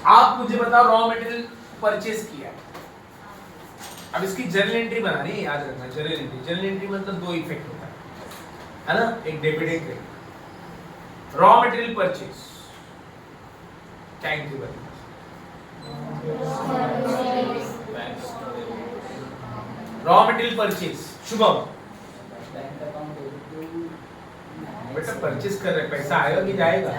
आप मुझे बताओ रॉ मटेरियल परचेज किया है, अब इसकी जर्नल एंट्री बनानी है, याद रखना जर्नल एंट्री मतलब दो इफेक्ट होता है ना, एक डेबिट एक क्रेडिट। रॉ मटेरियल परचेज क्या एंट्री बनेगी? रॉ मटेरियल परचेज शुभम बेटा परचेज कर रहे, पैसा आएगा कि जाएगा?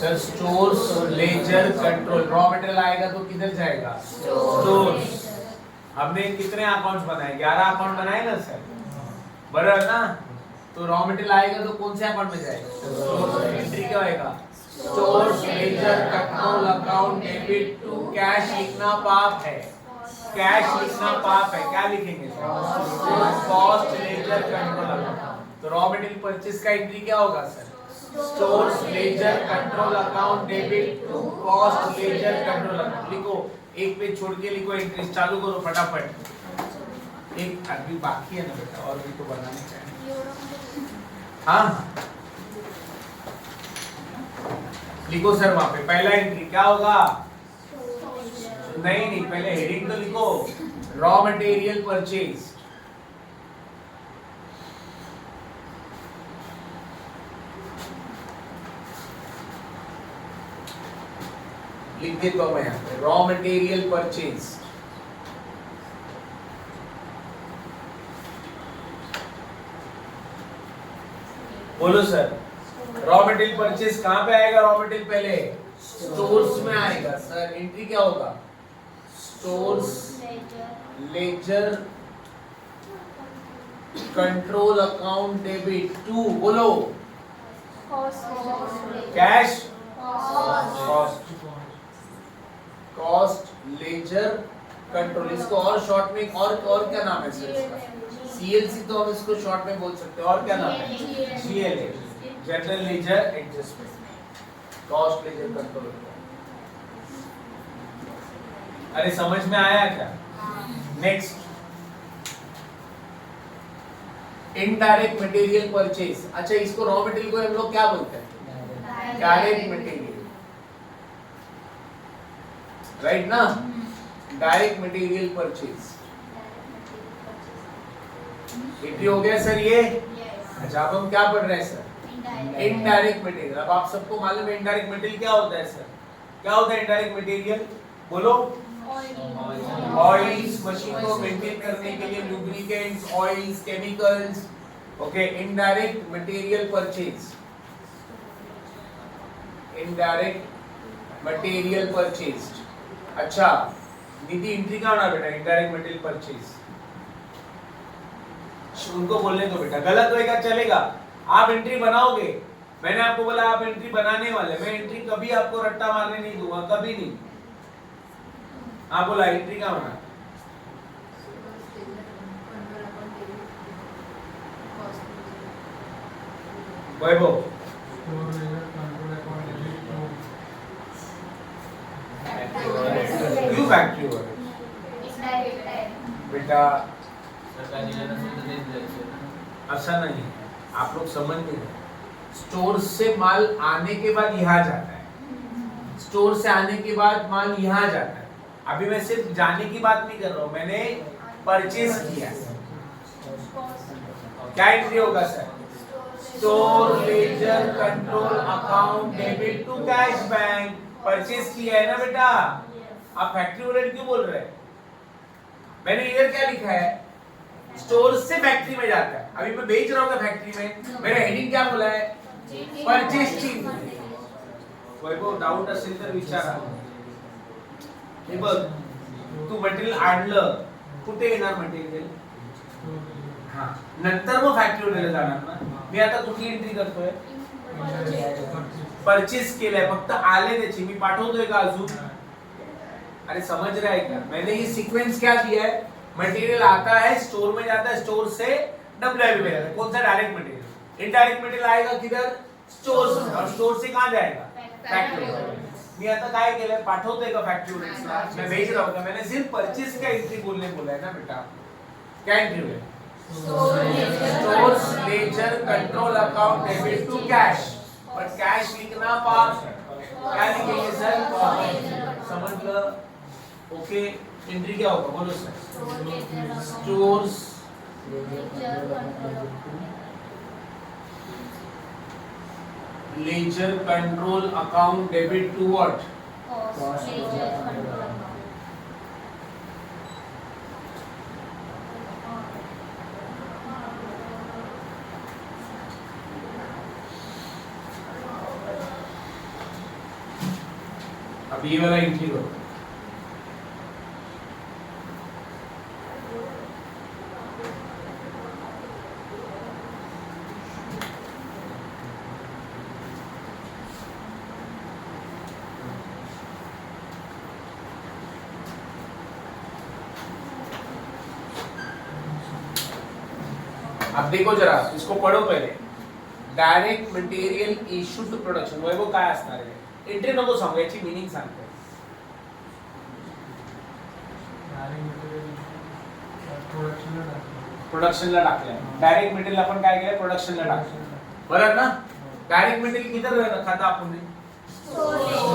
Sir stores ledger control, raw material आएगा तो किधर जाएगा? स्टोर्स। हमने कितने अकाउंट्स बनाए? 11 अकाउंट बनाए ना सर, बराबर ना? तो रॉ मटेरियल आएगा तो कौन से अकाउंट में जाएगा? एंट्री क्या होएगा? Stores ledger control account debit to cash लिखना पाप है, कैश लिखना पाप है, क्या लिखेंगे? Cost ledger control account. तो रॉ मटेरियल परचेज का एंट्री क्या होगा sir? Stores ledger control account debit to cost ledger control account. लिखो, एक पेज छोड़ के लिखो, एंट्री चालू करो फटाफट। एक अभी बाकी है ना बेटा, और भी तो बनाने चाहिए। हाँ लिखो सर, वहां पे पहला एंट्री क्या होगा? नहीं पहले हेडिंग तो लिखो, रॉ मटेरियल परचेज। लिख देता हूं मैं यहाँ पे, रॉ मटेरियल परचेज। बोलो सर, रॉ मटेरियल परचेज कहां पे आएगा? रॉ मटेरियल पहले स्टोर्स में आएगा सर। एंट्री क्या होगा? Stores ledger control account debit to, बोलो कैश कॉस्ट लेजर कंट्रोल। इसको और शॉर्ट में और क्या नाम है सर इसका? सीएलसी तो हम इसको शॉर्ट में बोल सकते हैं, और क्या नाम है? GLA, general ledger adjustment, cost ledger control. अरे समझ में आया क्या? Next, indirect material purchase. अच्छा, इसको रॉ मटेरियल को हम लोग क्या बोलते हैं? डायरेक्ट मटेरियल, राइट ना? डायरेक्ट मटेरियल परचेज एंट्री हो गया सर ये। अच्छा, अब हम क्या पढ़ रहे हैं सर? Indirect material. अब आप सबको मालूम है इनडायरेक्ट मटेरियल क्या होता है सर? क्या होता है इनडायरेक्ट मटेरियल? बोलो। ऑयल्स, मशीन को मेंटेन करने के लिए lubricants, oils, chemicals. Okay, indirect material purchase, indirect material purchase. अच्छा निधि, एंट्री क्या होना बेटा? Indirect material purchase. उनको बोलने दो बेटा, गलत होएगा चलेगा, आप एंट्री बनाओगे। मैंने आपको बोला आप एंट्री बनाने वाले, मैं एंट्री कभी आपको रट्टा मारने नहीं दूंगा, कभी नहीं। आप बोला एंट्री क्या होना? वैभव, क्यों फैक्ट्री हो बेटा? ऐसा नहीं, आप लोग समझ नहीं रहे। स्टोर से माल आने के बाद यहाँ जाता है, स्टोर से आने के बाद माल यहाँ जाता है। अभी मैं सिर्फ जाने की बात नहीं कर रहा हूँ, मैंने परचेज किया। क्या एंट्री होगा sir? Store ledger control account debit to cash bank. Purchase किया है ना बेटा? आप फैक्ट्री ओवरहेड क्यों बोल रहे हैं? मैंने इधर क्या लिखा है? स्टोर से फैक्ट्री में जाता है। अभी मैं बेच रहा हूँ फैक्ट्री में, मेरा हेडिंग क्या बोला है? परचेजिंग। कोई को डाउट असेल तर विचारा। हे बघ, तू मटेरियल आणलं, कुठे येणार मटेरियल? हां, नंतर मग फॅक्टरी ओवरहेड जाणार ना। मी आता कुठली एंट्री करतोय? परचेज केलाय, फक्त आले त्याची, मी पाठवतोय का अजून? अरे समझ रहा है क्या? मैंने ये सीक्वेंस क्या दिया है? मटेरियल आता है, स्टोर में जाता है, स्टोर से डब्ल्यूआईपी में जाता है। कौन सा? Direct material. इनडायरेक्ट मटेरियल आएगा किधर? स्टोर से, और स्टोर से कहां जाएगा? फैक्ट्री। मी आता काय केलंय? पाठवतोय का फॅक्टरी ओवरहेड्सला? मैं भेज रहा हूं। मैंने सिर्फ परचेज का एंट्री बोलने बोला है ना बेटा? क्या एंट्री है? Store stores ledger control account debit to cash, but cash लिखना पास क्या लिखेंगे सर? समझ लो। ओके, एंट्री क्या होगा बोलो sir? Stores ledger control account debit to what? अब ये वाला एंट्री करो। अब देखो जरा, इसको पढ़ो पहले। Direct material issue to production, वो काय असणार आहे? एंट्री नको सांगू, याची मीनिंग सांगतो। प्रोडक्शनला टाकलंय। डायरेक्ट मटेरियल आपण काय केलंय? प्रोडक्शनला टाकलंय, बरोबर ना? डायरेक्ट मटेरियल किधर रखा था आपने?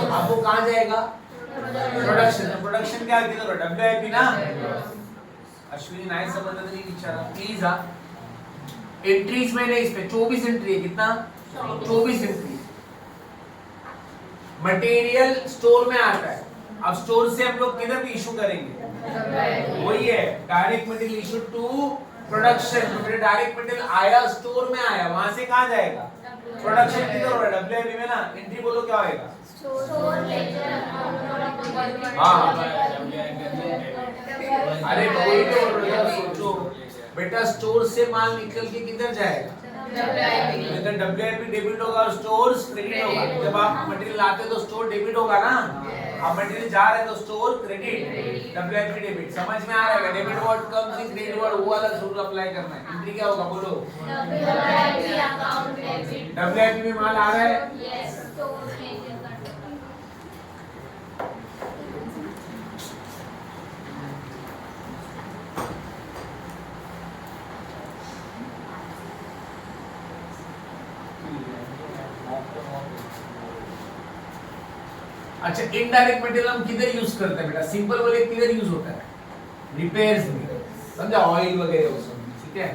आपको कहाँ जाएगा? प्रोडक्शन। प्रोडक्शन क्या किधर? WIP ना? अश्विनी नहीं समझता तो नहीं विचारा प्लीज। हाँ, एंट्रीज में नहीं, इसमें 24 एंट्री है। कितना? 24 एंट्री। मटेरियल स्टोर में आता है, अब स्टोर से हम लोग किधर भी इशू करेंगे? वही है direct material issue to production. Direct material आया, स्टोर में आया, वहां से कहाँ जाएगा? प्रोडक्शन किधर हो रहा है? WIP में ना। एंट्री बोलो क्या होएगा? हाँ, अरे कोई तो सोचो बेटा, स्टोर से माल निकल के किधर जाएगा? अगर WIP डेबिट होगा और स्टोर क्रेडिट होगा। जब आप मटेरियल लाते हो तो स्टोर डेबिट होगा ना, आप मटेरियल जा रहे हैं तो स्टोर क्रेडिट, WIP डेबिट। समझ में आ रहा है? Debit word comes in credit word, वो वाला जरूर अप्लाई करना है। एंट्री क्या होगा बोलो? WIP में माल आ रहा है। अच्छा, इनडायरेक्ट मटेरियल हम किधर यूज करते हैं बेटा? सिंपल वाले किधर यूज होता है? रिपेयर्स में, समझा? ऑयल वगैरह उसमें, ठीक है?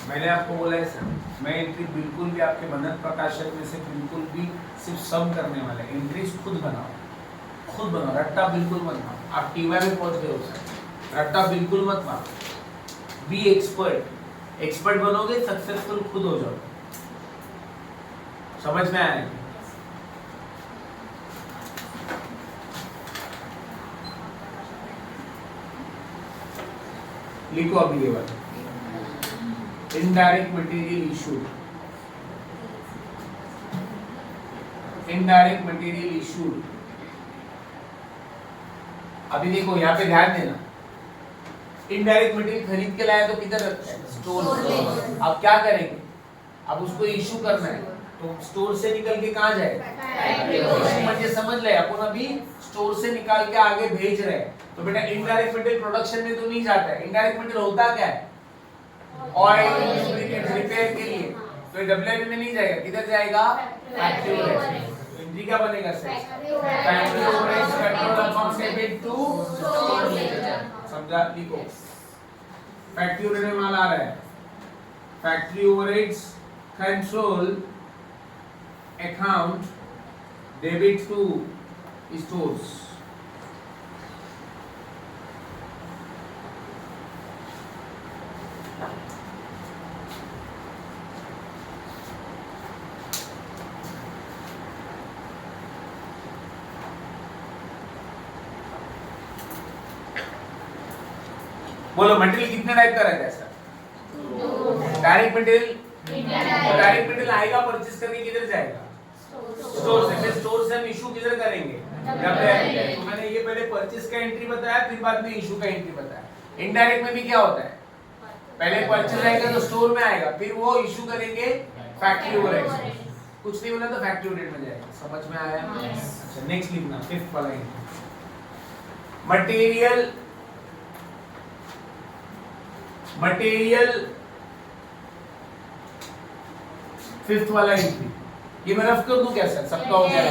मैंने आपको बोला है सर, मैं एंट्री बिल्कुल भी आपके बनत प्रकाशन में से बिल्कुल भी सिर्फ सम करने वाले। एंट्रीज खुद बनाओ, खुद बनाओ, रट्टा बिल्कुल मत मारो। आप टीवाई में पहुंच गए हो सर, रट्टा बिल्कुल मत मारो। Be expert. एक्सपर्ट बनोगे, सक्सेसफुल खुद हो जाओगे। समझ में आया? लिखो अभी ये वाला indirect material issue. Indirect material issue. अभी देखो यहाँ पे ध्यान देना, इनडायरेक्ट मटेरियल खरीद के लाया तो किधर रखते हैं? स्टोर। अब क्या करेंगे? अब उसको इशू करना है तो स्टोर से निकल के कहाँ जाएगा? मुझे समझ ले, अपन अभी स्टोर से निकाल के आगे भेज रहे हैं, तो बेटा इनडायरेक्ट मटेरियल प्रोडक्शन में तो नहीं जाता है। इनडायरेक्ट मटेरियल होता क्या है? ऑयल, लुब्रिकेंट, रिपेयर के लिए। तो WIP में नहीं जाएगा, किधर जाएगा? Factory overheads. एंट्री क्या बनेगा sir? Factory overheads control account debit to store ledger. समझा? लिखो, फैक्ट्री ओवरहेड में माल आ रहा है, factory overheads control account debit to stores। बोलो मटेरियल कितने टाइप का रहता है sir? Direct material. Direct material आएगा, परचेज करके किधर जाएगा? स्टोर से। फिर स्टोर से हम इशू किधर करेंगे? WIP। तो मैंने ये पहले परचेज का एंट्री बताया, फिर बाद में इशू का एंट्री बताया। इनडायरेक्ट में भी क्या होता है? पहले परचेज आएगा तो स्टोर में आएगा, फिर वो इशू करेंगे फैक्ट्री ओवरहेड। कुछ नहीं बोला तो फैक्ट्री ओवरहेड में जाएगा। समझ में आया? अच्छा, नेक्स्ट लिखना, फिफ्थ वाला मटेरियल मटेरियल फिफ्थ वाला एंट्री, ये मैं रफ कर दूं क्या सर? सबका हो गया?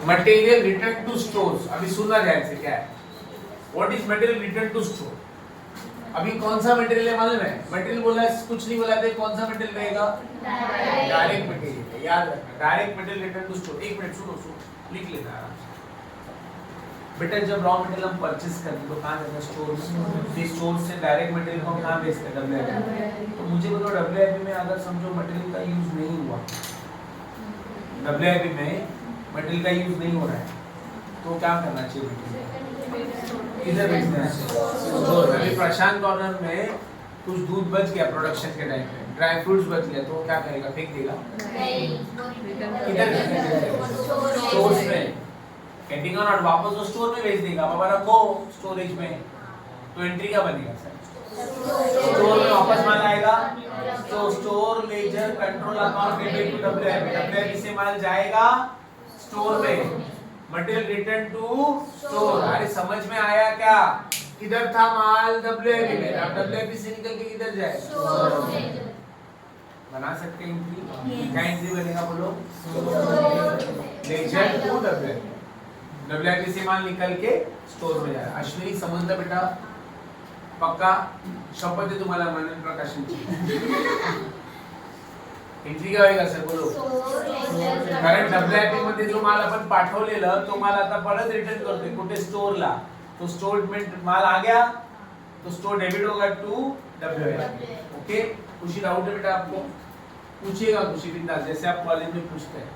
मटेरियल रिटर्न टू स्टोर्स, अभी सुनना ध्यान से क्या है? What is material return to store? अभी कौन सा मटेरियल है मालूम है? मटेरियल बोला है, कुछ नहीं बोला थे, कौन सा मटेरियल रहेगा? Direct material. याद रखना, direct material return to store. एक मिनट सुनो, लिख लेना आराम से बेटा। जब रॉ मटेरियल हम परचेस करते तो कहाँ जाता है? स्टोर से। स्टोर से डायरेक्ट मटेरियल को हम कहाँ बेचते हैं? डब्ल्यूआईपी। तो मुझे बताओ डब्ल्यूआईपी में अगर समझो मटेरियल का यूज नहीं हुआ, डब्ल्यूआईपी में मटेरियल का यूज नहीं हो रहा है, तो क्या करना चाहिए? किधर बेचना चाहिए? अभी प्रशांत कॉर्नर में कुछ दूध बच गया प्रोडक्शन के टाइम पे, ड्राई फ्रूट्स बच गया, तो क्या करेगा? फेंक देगा? किधर? स्टोर में। कैंटीन और नॉट वापस वो स्टोर में बेच देगा। बाबा रखो स्टोरेज में, तो एंट्री क्या बनेगा सर? स्टोर में वापस माल आएगा, तो store ledger control account debit to WIP. WIP से माल जाएगा स्टोर में, मटेरियल रिटर्न टू स्टोर। अरे समझ में आया क्या? किधर था माल? डब्ल्यूआईपी में। अब डब्ल्यूआईपी से निकल के किधर जाए? बना सकते हैं एंट्री? क्या एंट्री बनेगा बोलो? Laser to WIP. डब्ल्यूआईपी से माल निकल के स्टोर में जाए। अश्विनी समजलं बेटा? पक्का? शपथ आहे तुम्हाला मनन प्रकाशनची? एंट्री काय होईल सर बोलो? कारण डब्ल्यूआयपी मध्ये जो माल आपण पाठवलेलं तो माल आता परत रिटर्न करतोय कुठे? स्टोरला। तो स्टोरमेंट माल आ गया तो स्टोर डेबिट होगा टू डब्ल्यूआईपी। ओके, कुछ डाउट है बेटा आपको? पूछिएगा कुछ बिंदास, जैसे आप कॉलेज में पूछते हैं।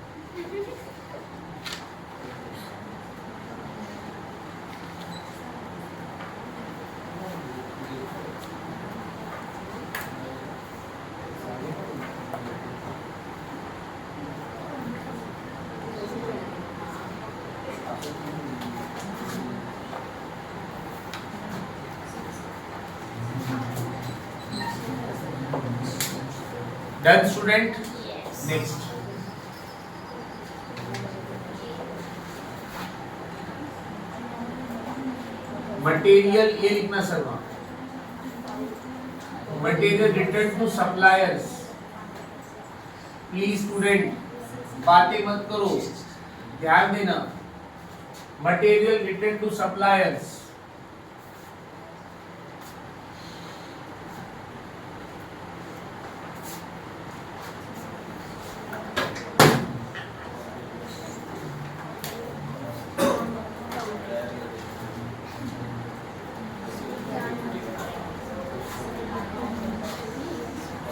Done student? Yes. Next. Material ये लिखना सर वहां। Material return to suppliers. Please student बातें मत करो, ध्यान देना। Material return to suppliers.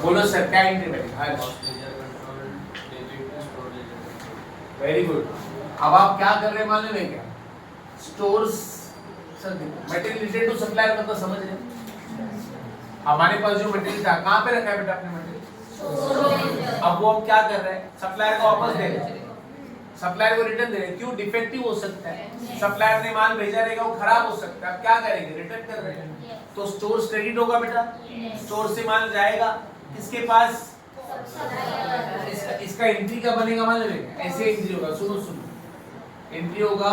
बोलो सर क्या एंट्री बनेगा? Very good. अब आप क्या कर रहे हैं मालूम है क्या? Stores sir material return to supplier मतलब समझ रहे हैं? हमारे पास जो मटेरियल था कहाँ पे रखा है बेटा आपने मटेरियल? अब वो हम क्या कर रहे हैं? सप्लायर को वापस दे रहे हैं, सप्लायर को रिटर्न दे रहे हैं। क्यों? डिफेक्टिव हो सकता है, सप्लायर ने माल भेजा रहेगा वो खराब हो सकता है। अब क्या करेंगे? रिटर्न कर रहे हैं, तो स्टोर्स क्रेडिट होगा बेटा। स्टोर से माल जाएगा किसके पास? इसका एंट्री क्या बनेगा मालूम है? ऐसे एंट्री होगा, सुनो सुनो। एंट्री होगा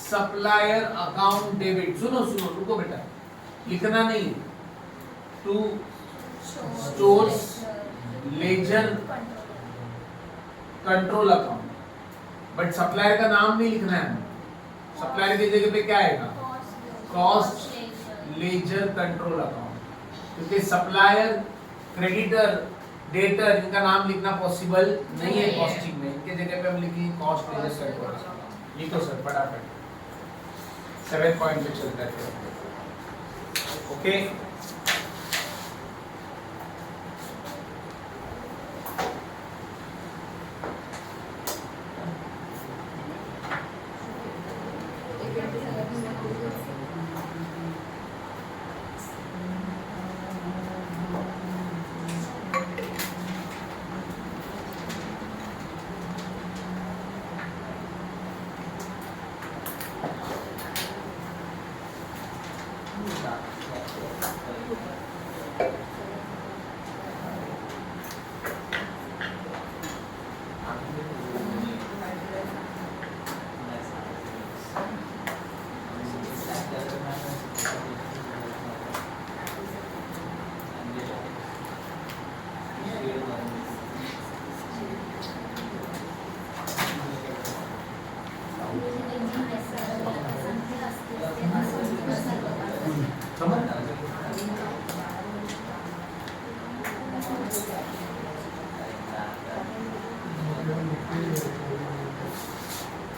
सप्लायर अकाउंट डेबिट। सुनो सुनो, रुको बेटा, लिखना नहीं। To stores ledger control account, but supplier का नाम नहीं लिखना है। सप्लायर की जगह पे क्या आएगा? Cost ledger control account. क्योंकि सप्लायर, क्रेडिटर, डेटर इनका नाम लिखना पॉसिबल नहीं है कॉस्टिंग में। इनके जगह पे हम लिखेंगे कॉस्ट लेजर कंट्रोल। लिखो सर फटाफट, 7 पॉइंट पे चलता है। Okay,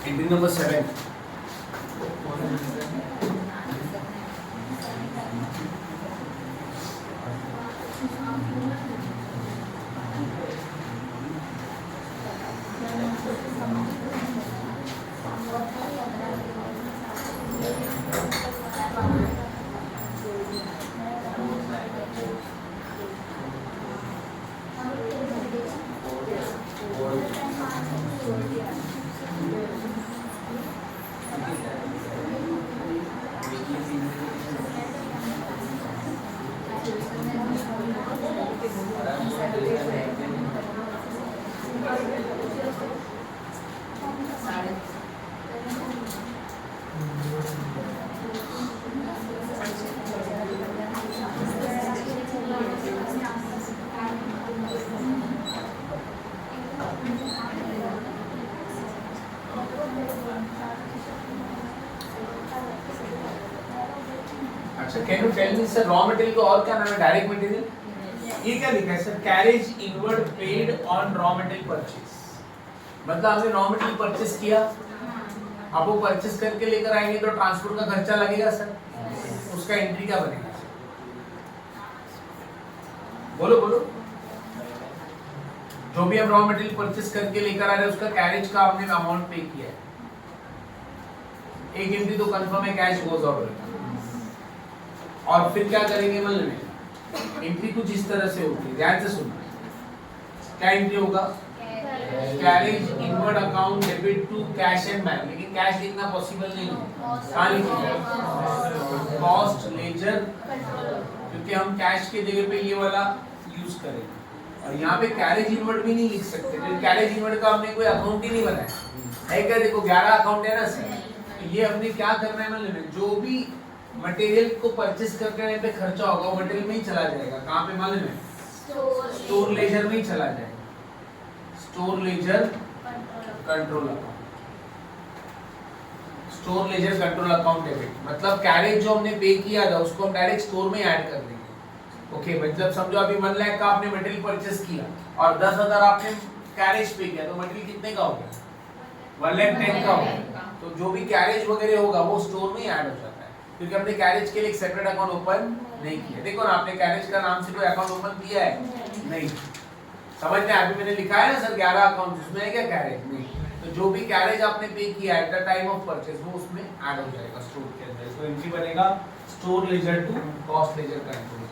entry number 7। अच्छा, can you tell me sir, raw material को और क्या नाम है? Direct material. ये क्या लिखा है sir? Carriage inward paid on raw material purchase. मतलब आपने रॉ मटेरियल परचेज किया, आप वो परचेज करके लेकर आएंगे तो ट्रांसपोर्ट का खर्चा लगेगा सर, उसका एंट्री क्या बनेगा? बोलो बोलो। जो भी हम रॉ मटेरियल परचेज करके लेकर आ रहे हैं उसका कैरेज का आपने अमाउंट पे किया है, एक एंट्री तो कंफर्म है, कैश गोज आउट। और फिर क्या करेंगे मालूम है? एंट्री कुछ इस तरह से होती है, ध्यान से सुनना। क्या एंट्री होगा? Carriage inward account debit to cash and bank. लेकिन कैश लिखना पॉसिबल नहीं है, कहाँ लिखेंगे? कॉस्ट लेजर, क्योंकि हम कैश के जगह पे ये वाला यूज करेंगे। और यहाँ पे कैरेज इनवर्ड भी नहीं लिख सकते, क्योंकि कैरेज इनवर्ड का हमने कोई अकाउंट ही नहीं बनाया है। क्या देखो 11 अकाउंट है ना सर, तो ये हमने क्या करना है मालूम है? जो भी मटेरियल को परचेस करने पे खर्चा होगा वो मटेरियल में ही चला जाएगा। कहाँ पे मालूम है? स्टोर लेजर में ही चला जाएगा। Store ledger control account, store ledger control account debit. मतलब कैरेज जो हमने पे किया था उसको हम डायरेक्ट स्टोर में ऐड कर देंगे। ओके, मतलब समझो अभी 1 लाख का आपने मटेरियल परचेस किया और 10,000 आपने कैरेज पे किया, तो मटेरियल कितने का हो गया? 1,10,000 का हो गया। तो जो भी कैरेज वगैरह होगा वो स्टोर में ऐड हो जाता है, क्योंकि हमने कैरेज के लिए एक सेपरेट अकाउंट ओपन नहीं किया। देखो ना, आपने कैरेज का नाम से कोई अकाउंट ओपन किया है? नहीं। समझ में? अभी मैंने लिखा है ना सर 11 अकाउंट, उसमें है क्या कैरेज? नहीं। तो जो भी कैरेज आपने पे किया at the time of purchase वो उसमें ऐड हो जाएगा स्टोर के अंदर। इसको एंट्री बनेगा store ledger to cost ledger control.